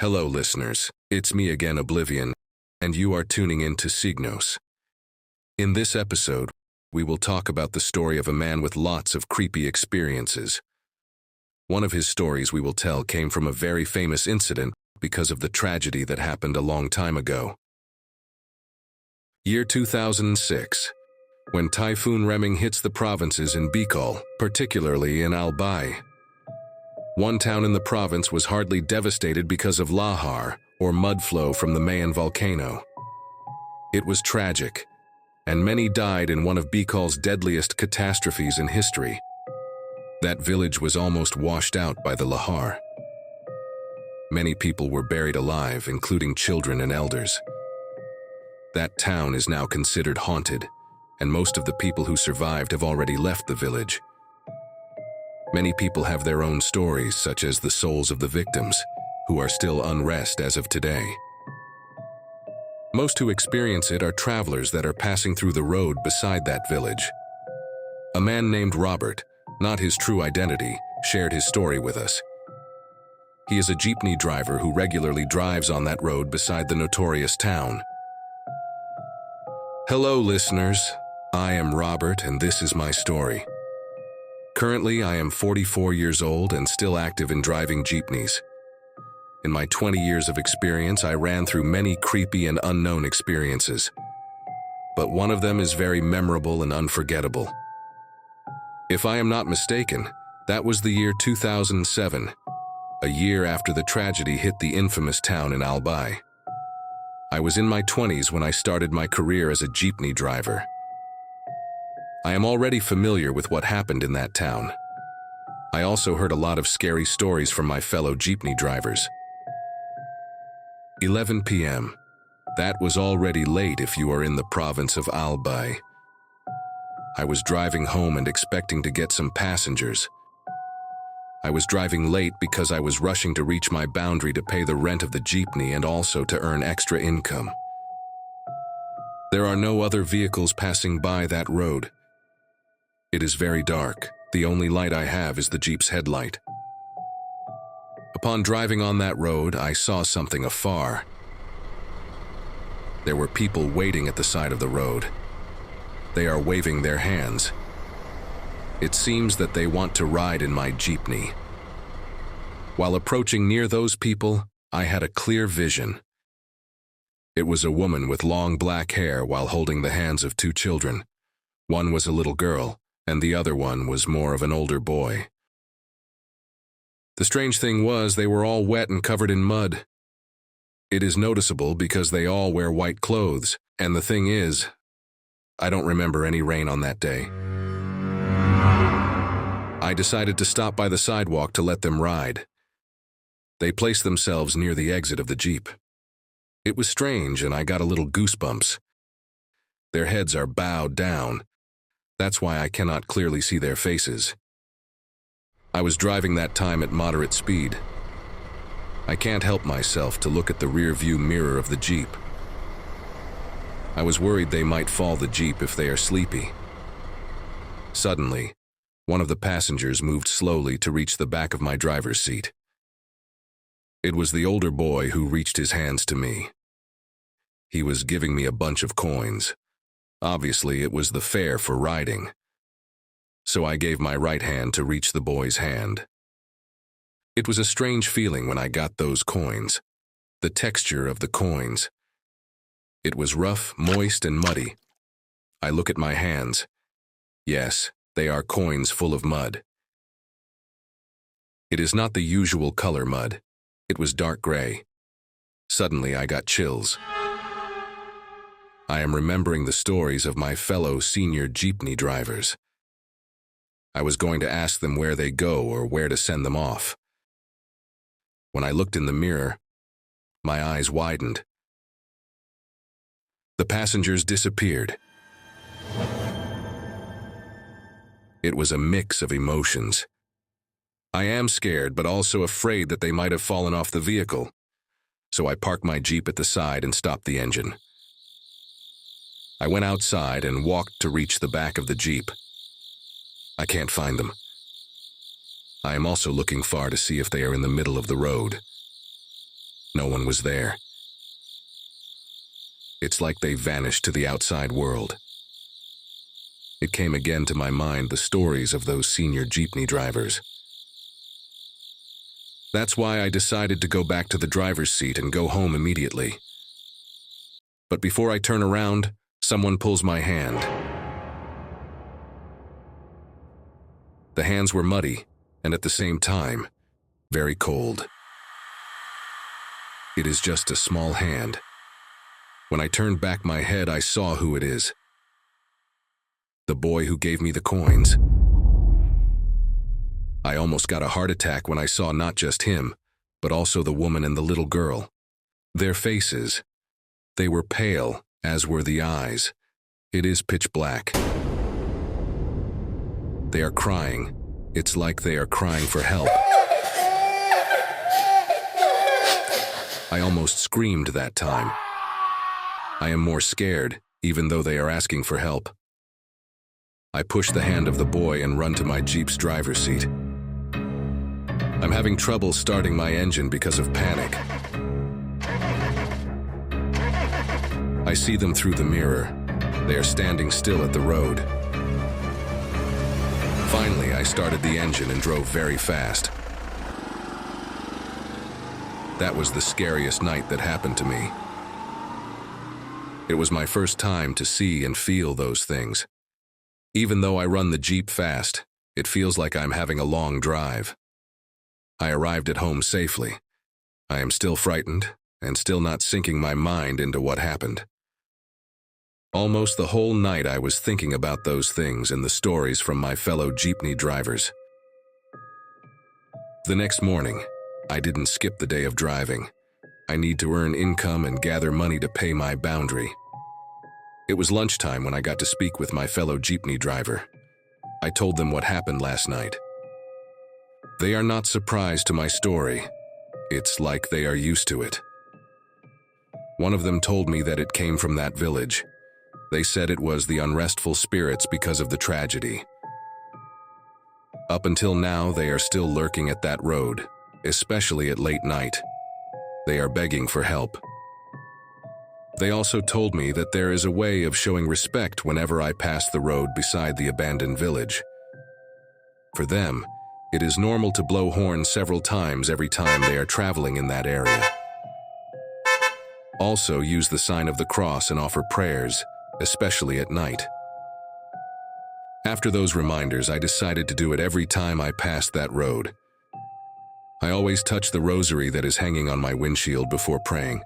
Hello, listeners. It's me again, Oblivion, and you are tuning in to Signos. In this episode, we will talk about the story of a man with lots of creepy experiences. One of his stories we will tell came from a very famous incident because of the tragedy that happened a long time ago. Year 2006, when Typhoon Reming hits the provinces in Bicol, particularly in Albay. One town in the province was hardly devastated because of lahar, or mud flow from the Mayan volcano. It was tragic, and many died in one of Bicol's deadliest catastrophes in history. That village was almost washed out by the lahar. Many people were buried alive, including children and elders. That town is now considered haunted, and most of the people who survived have already left the village. Many people have their own stories, such as the souls of the victims, who are still unrest as of today. Most who experience it are travelers that are passing through the road beside that village. A man named Robert, not his true identity, shared his story with us. He is a jeepney driver who regularly drives on that road beside the notorious town. Hello, listeners. I am Robert, and this is my story. Currently, I am 44 years old and still active in driving jeepneys. In my 20 years of experience, I ran through many creepy and unknown experiences. But one of them is very memorable and unforgettable. If I am not mistaken, that was the year 2007, a year after the tragedy hit the infamous town in Albay. I was in my 20s when I started my career as a jeepney driver. I am already familiar with what happened in that town. I also heard a lot of scary stories from my fellow jeepney drivers. 11 p.m. That was already late if you are in the province of Albay. I was driving home and expecting to get some passengers. I was driving late because I was rushing to reach my boundary to pay the rent of the jeepney and also to earn extra income. There are no other vehicles passing by that road. It is very dark. The only light I have is the Jeep's headlight. Upon driving on that road, I saw something afar. There were people waiting at the side of the road. They are waving their hands. It seems that they want to ride in my jeepney. While approaching near those people, I had a clear vision. It was a woman with long black hair while holding the hands of two children. One was a little girl, and the other one was more of an older boy. The strange thing was they were all wet and covered in mud. It is noticeable because they all wear white clothes, and the thing is, I don't remember any rain on that day. I decided to stop by the sidewalk to let them ride. They placed themselves near the exit of the Jeep. It was strange, and I got a little goosebumps. Their heads are bowed down. That's why I cannot clearly see their faces. I was driving that time at moderate speed. I can't help myself to look at the rear-view mirror of the Jeep. I was worried they might fall the Jeep if they are sleepy. Suddenly, one of the passengers moved slowly to reach the back of my driver's seat. It was the older boy who reached his hands to me. He was giving me a bunch of coins. Obviously, it was the fare for riding. So I gave my right hand to reach the boy's hand. It was a strange feeling when I got those coins. The texture of the coins. It was rough, moist, and muddy. I look at my hands. Yes, they are coins full of mud. It is not the usual color mud. It was dark gray. Suddenly, I got chills. I am remembering the stories of my fellow senior jeepney drivers. I was going to ask them where they go or where to send them off. When I looked in the mirror, my eyes widened. The passengers disappeared. It was a mix of emotions. I am scared, but also afraid that they might have fallen off the vehicle. So I parked my Jeep at the side and stopped the engine. I went outside and walked to reach the back of the Jeep. I can't find them. I am also looking far to see if they are in the middle of the road. No one was there. It's like they vanished to the outside world. It came again to my mind, the stories of those senior jeepney drivers. That's why I decided to go back to the driver's seat and go home immediately. But before I turn around, someone pulls my hand. The hands were muddy, and at the same time, very cold. It is just a small hand. When I turned back my head, I saw who it is. The boy who gave me the coins. I almost got a heart attack when I saw not just him, but also the woman and the little girl. Their faces, they were pale, as were the eyes. It is pitch black. They are crying. It's like they are crying for help. I almost screamed that time. I am more scared, even though they are asking for help. I push the hand of the boy and run to my Jeep's driver's seat. I'm having trouble starting my engine because of panic. I see them through the mirror. They are standing still at the road. Finally, I started the engine and drove very fast. That was the scariest night that happened to me. It was my first time to see and feel those things. Even though I run the Jeep fast, it feels like I'm having a long drive. I arrived at home safely. I am still frightened and still not sinking my mind into what happened. Almost the whole night I was thinking about those things and the stories from my fellow jeepney drivers. The next morning, I didn't skip the day of driving. I need to earn income and gather money to pay my boundary. It was lunchtime when I got to speak with my fellow jeepney driver. I told them what happened last night. They are not surprised to my story. It's like they are used to it. One of them told me that it came from that village. They said it was the unrestful spirits because of the tragedy. Up until now, they are still lurking at that road, especially at late night. They are begging for help. They also told me that there is a way of showing respect whenever I pass the road beside the abandoned village. For them, it is normal to blow horns several times every time they are traveling in that area. Also use the sign of the cross and offer prayers, especially at night. After those reminders, I decided to do it every time I passed that road. I always touch the rosary that is hanging on my windshield before praying.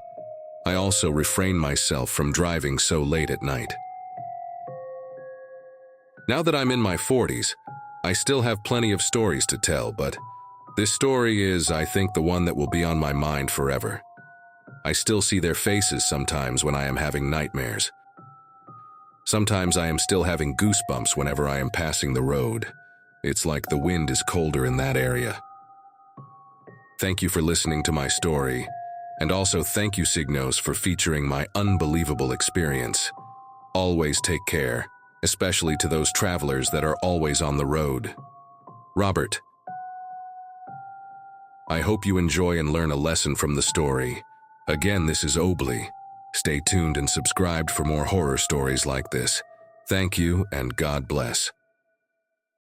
I also refrain myself from driving so late at night. Now that I'm in my 40s, I still have plenty of stories to tell, but this story is, I think, the one that will be on my mind forever. I still see their faces sometimes when I am having nightmares. Sometimes I am still having goosebumps whenever I am passing the road. It's like the wind is colder in that area. Thank you for listening to my story, and also thank you, Signos, for featuring my unbelievable experience. Always take care, especially to those travelers that are always on the road. Robert. I hope you enjoy and learn a lesson from the story. Again, this is Obli. Stay tuned and subscribed for more horror stories like this. Thank you, and God bless.